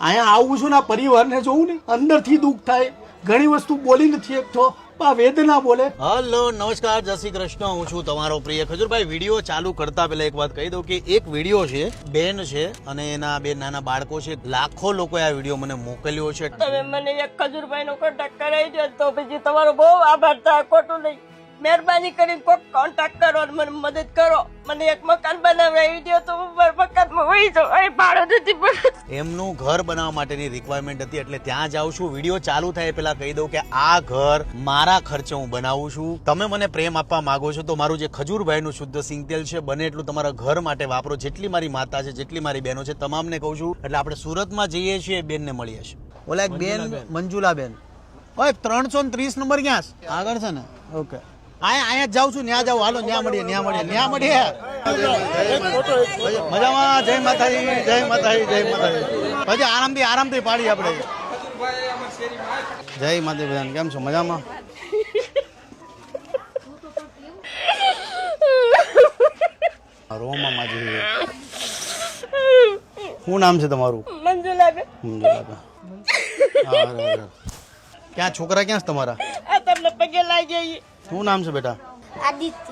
અહીંયા આવું છું ને આ પરિવારને જોઉં ને અંદરથી દુઃખ થાય. ઘણી વસ્તુ બોલી નથી શકતો, આ વેદના બોલે. હલો નમસ્કાર, જય શ્રી કૃષ્ણ. હું છું તમારો પ્રિય ખજૂરભાઈ. વિડીયો ચાલુ કરતા પહેલા એક વાત કહી દઉં કે એક વિડીયો છે, બેન છે અને એના બે નાના બાળકો છે. લાખો લોકોએ આ વિડીયો મને મોકલ્યો છે. તમે મને એક ખજૂરભાઈ નો કોન્ટેક્ટ કરાવી દો તો પછી તમારો બહુ આભાર થાય. ખોટું નહીં, મહેરબાની કરીને કોઈક કોન્ટેક્ટ કરો અને મને મદદ કરો. મને એક મકાન બનાવડાવી દો તો હું મકાનમાં વહી જાઉં. અહીં ભાડો નથી પડતું. એમનું ઘર બનાવવા માટેની રિક્વાયરમેન્ટ હતી એટલે ત્યાં જાઉં છું. વિડીયો ચાલુ થાય પેલા કહી દઉં કે આ ઘર મારા ખર્ચે હું બનાવું છું. તમે મને પ્રેમ આપવા માંગો છો તો મારું જે ખજૂરભાઈનું શુદ્ધ સિંગતેલ છે બને એટલું તમારા ઘર માટે વાપરો. જેટલી મારી માતા છે, જેટલી મારી બહેનો છે, તમામને કહું છું. એટલે આપણે સુરતમાં જઈએ છીએ, બેનને મળીએ છીએ. ઓલા એક બેન મંજુલા બેન, ઓય 330 નંબર ક્યાં છે? આગળ છે ને? ઓકે, અહીંયા જાઉં છું, ત્યાં જાઉં. હાલો ત્યાં મળીએ. મજામાં? જય માતાજી, જય માતાજી, જય માતાજી. પછી આરામથી પાડી આપણે. જય માતાજી બધાને. કેમ છો? મજામાં? રોમા માજી. શું નામ છે તમારું? મંજુલાબેન. મંજુલાબેન. ક્યાં છોકરા ક્યાં છે તમારા? આ તમને પગે લાગી જઈએ. શું નામ છે બેટા?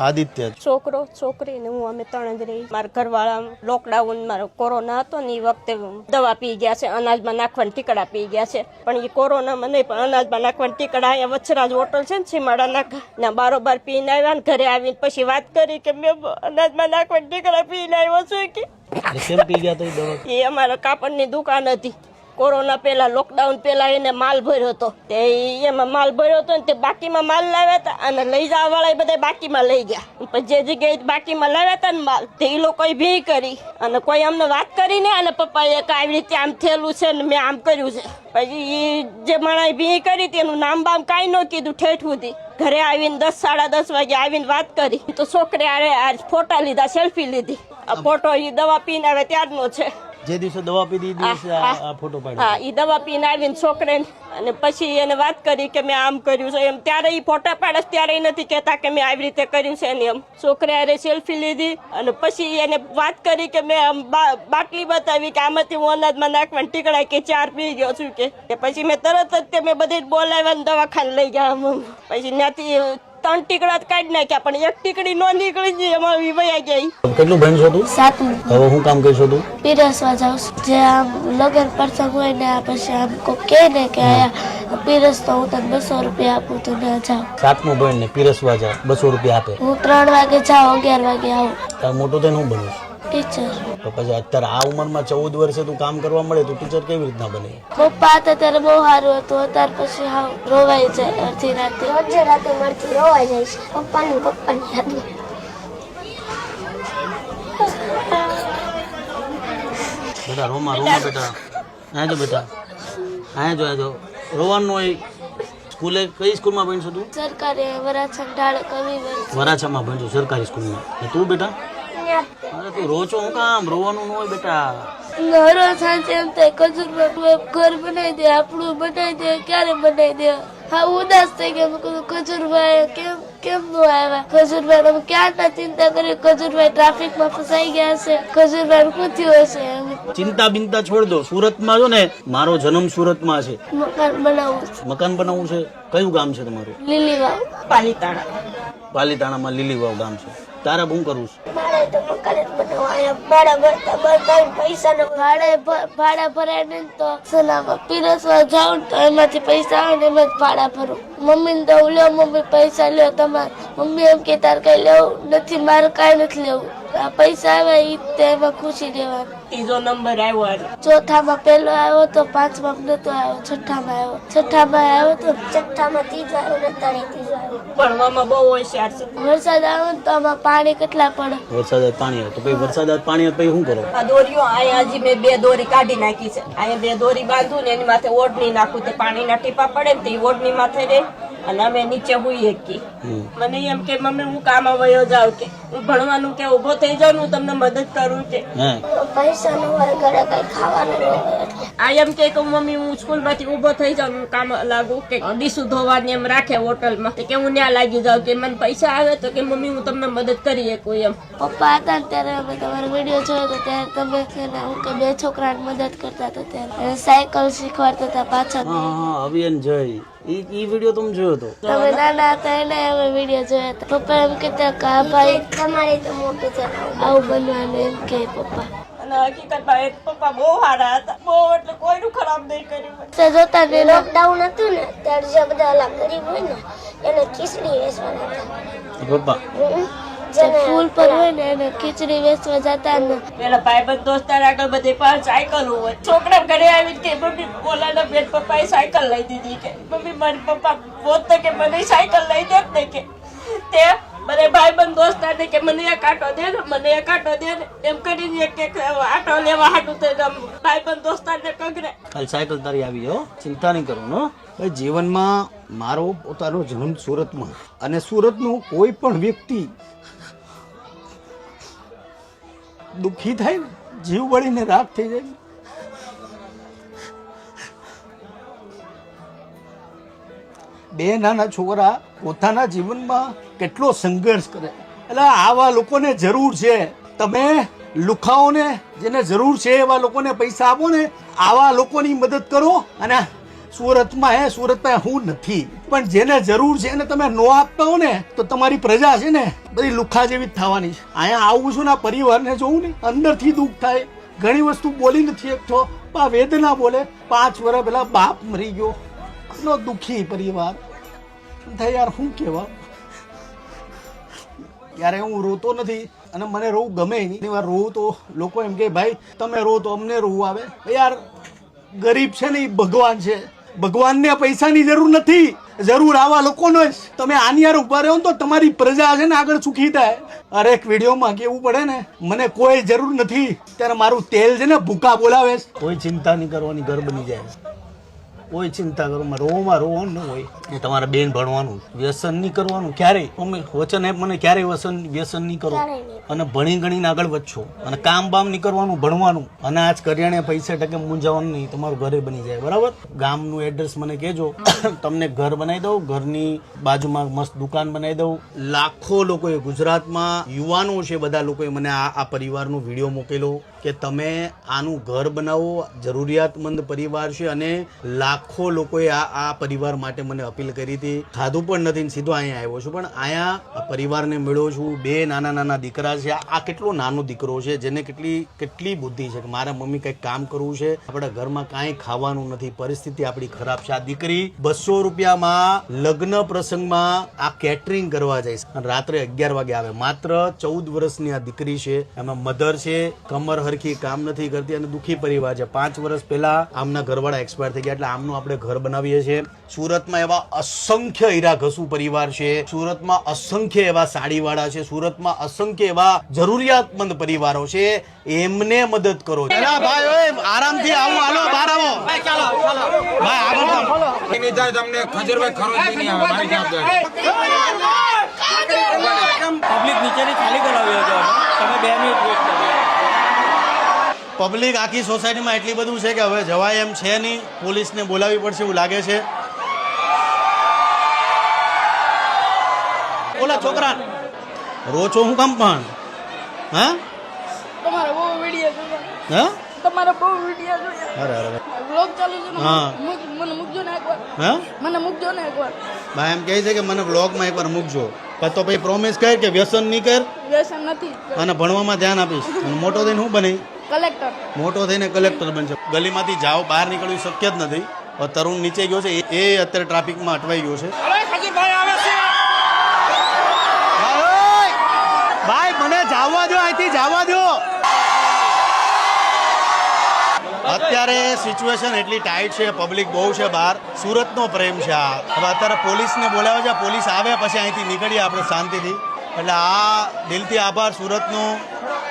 આદિત્ય. છોકરો છોકરી ને હું અમે ત્રણ જ રહી. મારા ઘરવાળા લોકડાઉન મારો કોરોના હતો ને એ વખતે દવા પી ગયા છે, અનાજમાં નાખવાના ટીકડા પી ગયા છે. પણ એ કોરોનામાં નહીં, પણ અનાજમાં નાખવાના ટીકડા અહીંયા વચ્છરાજ હોટલ છે ને સીમાડા ના બારોબાર પીને આવ્યા ને ઘરે આવીને પછી વાત કરી કે મેં અનાજમાં નાખવાના ટીકડા પીને આવ્યો છું કે. કેમ પી ગયા તો દવા? એ અમારા કાપડની દુકાન હતી. કોરોના પહેલા લોકડાઉન પહેલા એને માલ ભર્યો હતો. એમાં માલ ભર્યો હતો ને તે બાકીમાં માલ લાવ્યા હતા અને લઈ જવા વાળા બધા બાકીમાં લઈ ગયા. પછી જે જગ્યાએ બાકીમાં લાવ્યા હતા ને માલ તે એ લોકોએ ભી કરી અને કોઈ અમને વાત કરી ને અને પપ્પાએ આવી રીતે આમ થયેલું છે ને મેં આમ કર્યું છે. પછી એ જે માણસે ભી કરી તેનું નામ બામ કાંઈ ન કીધું. ઠેઠ સુધી ઘરે આવીને 10 સાડા 10 વાગે આવીને વાત કરી તો છોકરે આ ફોટા લીધા, સેલ્ફી લીધી. આ ફોટો એ દવા પીને આવે ત્યારનો છે. જે દિવસે દવા પીધી દિવસે આ ફોટો પાડ્યો. હા, ઈ દવા પીને આવીને છોકરે અને પછી એને વાત કરી કે મેં આમ કર્યું છે એમ. ત્યારે ઈ ફોટા પાડે ત્યારે નથી કહેતા કે મેં આવી રીતે કર્યું છે ને એમ. છોકરે આરે સેલ્ફી લીધી અને પછી એને વાત કરી કે મેં આમ બાટલી બતાવી કે આમાંથી હું અનાજમાં નાખવાના ટીકડા કે 4 પી ગયો છું કે. પછી મેં તરત જ તે મેં બધી બોલાવ્યા દવાખાને લઈ ગયા. પછી ત્યાંથી 3 ટીકડા કાઢી નાખ્યા પણ એક ટીકડી નો નીકળી ગઈ, એમાં વયા ગઈ. કેટલું ભણશો તું? 7મું. હવે હું કામ કરશો તું? પીરસવા જાઉં છું. જે આમ લગન પ્રસંગ હોય ને પછી આમ કોઈ કહે ને કે આયા પીરસ તો હું તને 200 રૂપિયા આપું તો ના જાઉં. 7મું ભણીને પીરસવા જા, 200 રૂપિયા આપે. હું 3 વાગે જાઉં, 11 વાગે આવું. તાર મોટું થઈને હું બનીશ ટીચર. તો પછી અત્યારે આ ઉંમરમાં 14 વર્ષે તું કામ કરવા મળે તો ટીચર કેવી રીતના બને? પપ્પા હતા ત્યારે બહુ સારું હતું, અત્યારે પછી હાવ રોવાઈ જાય. અડધી રાતે રોજે રાતે મળતી રોવાઈ જાય છે પપ્પાની યાદ. બેટા રોમા બેટા. અહીંયા જો બેટા, અહીંયા જો રોવાનું હોય. સ્કૂલે કઈ સ્કૂલમાં ભણશો તું? સરકારી વરાછા ઢાળ કવિ વરાછામાં ભણશો, સરકારી સ્કૂલમાં. અને તું બેટા? અરે તું રો છો હું કામ? રોવાનું ન હોય બેટા. ઘરો સાંજે એમ થાય ખજૂરમાં ઘર બનાવી દે, આપણું બનાવી દે, ક્યારે બનાવી દે. હા ઉદાસ થઈ ગયા. મેં કીધું ખજૂરભાઈ કેમ નો આવ્યા? ખજૂરભાઈ અમે ક્યારના ચિંતા કરી, ખજૂરભાઈ ટ્રાફિકમાં ફસાઈ ગયા છે, ખજૂરભાઈ શું થયું હશે. ચિંતા બિંતા છોડ દો. સુરતમાં જો ને, મારો જન્મ સુરતમાં છે. મકાન બનાવવું છે. મકાન બનાવવું છે? કયું ગામ છે તમારું? લીલીવાવ. પાલીતાણામાં લીલીવાવ ગામ છે. તારા હું કરું છું? મારે તો મકાન જ બનાવવા. ભાડા પૈસા નો ભાડા ભરાય ને તો સલામાં પીરસવા જાઉં તો એમાંથી પૈસા આવે ને એમાં જ ભાડા ભરું. મમ્મીને તો લ્યો મમ્મી પૈસા લ્યો તમારે. મમ્મી એમ કે તાર કઈ લેવું નથી, મારે કઈ નથી લેવું. આ પૈસા આવે ઈ એમાં ખુશી દેવાની. ત્રીજો નંબર આવ્યો. ચોથામાં પહેલો આવ્યો તો, 5માં નતો આવ્યો, છઠ્ઠામાં આવ્યો. છઠ્ઠામાં આવ્યો તો, છઠ્ઠામાં ત્રીજો આવ્યો ને અત્યારે ત્રીજો આવ્યો. ભણવામાં બહુ હોશિયાર છે. વરસાદ આવે ને તો આમાં પાણી કેટલા પડે. વરસાદ પાણી આવે તો પછી વરસાદ પાણી પછી શું કરો? આ દોરીઓ અહીંયા હજી મેં 2 દોરી કાઢી નાખી છે. અહીંયા 2 દોરી બાંધું ને એની માથે ઓઢણી નાખું તો પાણીના ટીપા પડે ને તો એ ઓઢણી માથે રહે અને અમે નીચે હુઈએ. મને એમ કે મમ્મી હું કામ વયો જાઉં કે હું ભણવાનું કે ઊભો થઈ જાઉં ને હું તમને મદદ કરું કે પૈસા ન હોય ઘરે કઈ ખાવાનું ન હોય એટલે. આ એમ કે મમ્મી હું સ્કૂલ માંથી ઊભો થઈ જાઉં હું કામ લાગુ કે ડીશું ધોવાની એમ રાખે હોટલમાં કે હું ત્યાં લાગી જાઉં કે મને પૈસા આવે તો કે મમ્મી હું તમને મદદ કરી શકું એમ. પપ્પા હતા ને ત્યારે અમે તમારો વિડીયો જોયો હતો ત્યારે તમે છે ને હું કે 2 છોકરાને મદદ કરતા હતા ત્યારે સાયકલ શીખવાડતા હતા પાછળ. હા અભિયાન જય ઈ વિડીયો તમે જોયો તો તમે નાના હતા એને અમે વિડીયો જોયા હતા. પપ્પા એમ કહેતા કે આ ભાઈ તમારે તો મોટું છે આવું બનવાનું એમ કે પપ્પા. અને હકીકતમાં એક પપ્પા બહુ સારા હતા, બહુ એટલે કોઈનું ખરાબ નહીં કર્યું. તો જોતા ને લોકડાઉન હતું ને ત્યારે જે બધા ઓલા ગરીબ હોય ને એને ખીચડી વેચવાના હતા. પપ્પા જેને ફૂલ પર હોય ને એને ખીચડી વેચવા જતા ને પેલા ભાઈબંધ દોસ્તાર આગળ બધે પાસે સાયકલ હોય. છોકરા ઘરે આવી કે મમ્મી ઓલાના બેન પપ્પાએ સાયકલ લઈ દીધી કે મમ્મી મારી પપ્પા બોલતો કે મને સાયકલ લઈ દે ને કે તે મને ભાઈબંધ દોસ્તાર ને કે મને એક આટો દે ને મને એક આટો દે ને એમ કરીને એક આટો લેવા હાટું થઈને ભાઈબંધ દોસ્તાર ને કગરે. કાલ સાયકલ તારી આવી હો, ચિંતા નહીં કરો નો. ભાઈ જીવનમાં મારો પોતાનો જન્મ સુરતમાં અને સુરતનું કોઈ પણ વ્યક્તિ દુઃખી થાય ને જીવ બળીને રાખ થઈ જાય. બે નાના છોકરા પોતાના જીવનમાં કેટલો સંઘર્ષ કરે. એટલે આવા લોકોને જરૂર છે. તમે લુખાઓને જેને જરૂર છે એવા લોકોને પૈસા આપો ને, આવા લોકોની મદદ કરો. અને સુરતમાં હું નથી, પણ જેને જરૂર છે એને તમે નો આપતા હો ને તો તમારી પ્રજા છે ને બધી લુખા જેવી જ થવાની છે. અહીંયા આવું છું ને પરિવારને જોઉં ને અંદરથી દુઃખ થાય. ઘણી વસ્તુ બોલી નથી શકતો, વેદના બોલે. 5 વર્ષ પહેલા બાપ મરી ગયો, એટલો દુઃખી પરિવાર થાય યાર. શું કહેવા, ક્યારે હું રોતો નથી અને મને રોવું ગમે નહીં. વાર રોવું તો લોકો એમ કે ભાઈ તમે રો તો અમને રોવું આવે. યાર ગરીબ છે ને એ ભગવાન છે, ભગવાનને પૈસાની જરૂર નથી, જરૂર આવા લોકોનો જ. તમે આની યાર ઉભા રહ્યો તો તમારી પ્રજા છે ને આગળ સુખી થાય. અરે એક વિડીયોમાં કેવું પડે ને મને કોઈ જરૂર નથી ત્યારે મારું તેલ છે ને ભૂકા બોલાવે. કોઈ ચિંતા નહીં કરવાની, ઘર બની જાય. કોઈ ચિંતા કરો, રોવામાં રોવાનું ન હોય. એ તમારા બેન ભણવાનું, વ્યસન નહીં કરવાનું ક્યારેય. મમ્મી વચન આપ મને ક્યારેય વ્યસન નહીં કરો અને ભણી ગણીને આગળ વધશો. અને કામ બામ નહીં કરવાનું, ભણવાનું. અને આજ કરિયાણે પૈસા ટકે મૂંઝાવાનું નહીં, તમારું ઘરે બની જાય. બરાબર, ગામનું એડ્રેસ મને કહેજો, તમને ઘર બનાવી દઉં, ઘરની બાજુમાં મસ્ત દુકાન બનાવી દઉં. લાખો લોકોએ ગુજરાતમાં યુવાનો છે, બધા લોકોએ મને આ પરિવારનો વિડીયો મોકલેલો કે તમે આનું ઘર બનાવો, જરૂરિયાતમંદ પરિવાર છે. અને લાખો લોકોએ આ પરિવાર માટે મને અપીલ કરી હતી. ખાધું પણ નથી ને સીધો અહીંયા આવ્યો છું, પણ અહીંયા પરિવારને મળ્યો છું. 2 નાના દીકરા છે. આ કેટલો નાનો દીકરો છે જેને કેટલી બુદ્ધિ છે કે મારા મમ્મી કંઈક કામ કરવું છે, આપણા ઘરમાં કાંઈ ખાવાનું નથી, પરિસ્થિતિ આપણી ખરાબ છે. આ દીકરી 200 રૂપિયામાં લગ્ન પ્રસંગમાં આ કેટરિંગ કરવા જાય છે અને રાત્રે 11 વાગે આવે. માત્ર 14 વર્ષની આ દીકરી છે. એમાં મધર છે, કમર હરખી કામ નથી કરતી અને દુઃખી પરિવાર છે. 5 વર્ષ પહેલા આમના ઘરવાળા એક્સપાયર થઈ ગયા, એટલે આમનું આપણે ઘર બનાવીએ છીએ. સુરતમાં એવા અસંખ્ય હીરા ઘસુ પરિવાર છે, સુરતમાં અસંખ્ય એવા સાડીવાળા છે, સુરતમાં અસંખ્ય એવા જરૂરિયાતમંદ પરિવારો છે. એમને મદદ કરો. ભાઈ આરામથી આવો, હાલો બહાર આવો ભાઈ, આગળ એની થાય તમને ખજરભાઈ ખરોચ નહીં આવે મારી જવાબદારી. પબ્લિક નીચેની ખાલી કરાવી હતો, તમે 2 મિનિટ વેટ કરો. પબ્લિક આખી સોસાયટીમાં એટલી બધું છે કે હવે જવાય એમ છે નહીં. પોલીસને બોલાવી પડશે એવું લાગે છે. ઓલા છોકરા રોચો હું કામ પણ હા તમારો બહુ વિડિયો જોયા, હા તમારો બહુ વિડિયો જોયા. અરે અરે વ્લોગ ચાલુ છે ને, હા. મને મૂકજો ને એકવાર, હા મને મૂકજો ને એકવાર. ભાઈ એમ કહે છે કે મને વ્લોગમાં એકવાર મૂકજો, પણ તો ભાઈ પ્રોમિસ કર કે વ્યસન નહીં કર વ્યસન નથી. અને ભણવામાં ધ્યાન આપીશ. અને મોટો થઈને શું બને? કલેક્ટર. મોટો થઈને કલેક્ટર બનશે. ગલીમાંથી જાઓ, બહાર નીકળવું શક્ય જ નથી. તરુણ નીચે ગયો છે, એ અત્યારે ટ્રાફિકમાં અટવાઈ ગયો છે. ભાઈ મને જવા દો, અહીંથી જવા દો. અત્યારે સિચ્યુએશન એટલી ટાઈટ છે, પબ્લિક બહુ છે બહાર. સુરતનો પ્રેમ છે આ. હવે અત્યારે પોલીસને બોલાવે છે, પોલીસ આવે પછી અહીંથી નીકળીએ આપણે શાંતિથી. એટલે આ દિલથી આભાર સુરતનો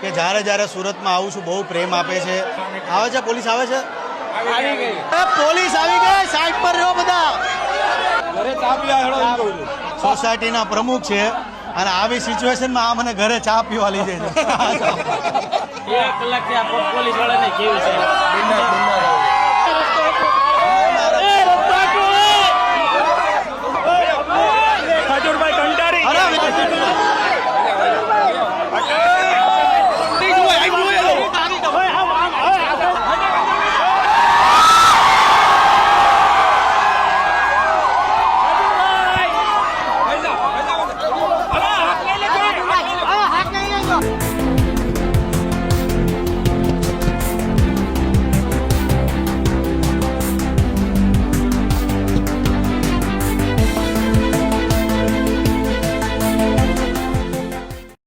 કે જ્યારે સુરતમાં આવું છું બહુ પ્રેમ આપે છે. આવે છે પોલીસ, આવે છે, પોલીસ આવી ગઈ. સાઈડ પર રહ્યો બધા. સોસાયટીના પ્રમુખ છે અને આવી સિચ્યુએશનમાં આ મને ઘરે ચા પીવા લઈ જાય છે. 1 કલાકથી આ પોલીસ વાળાને કેવું છે બિંદાસ, બિંદાસ.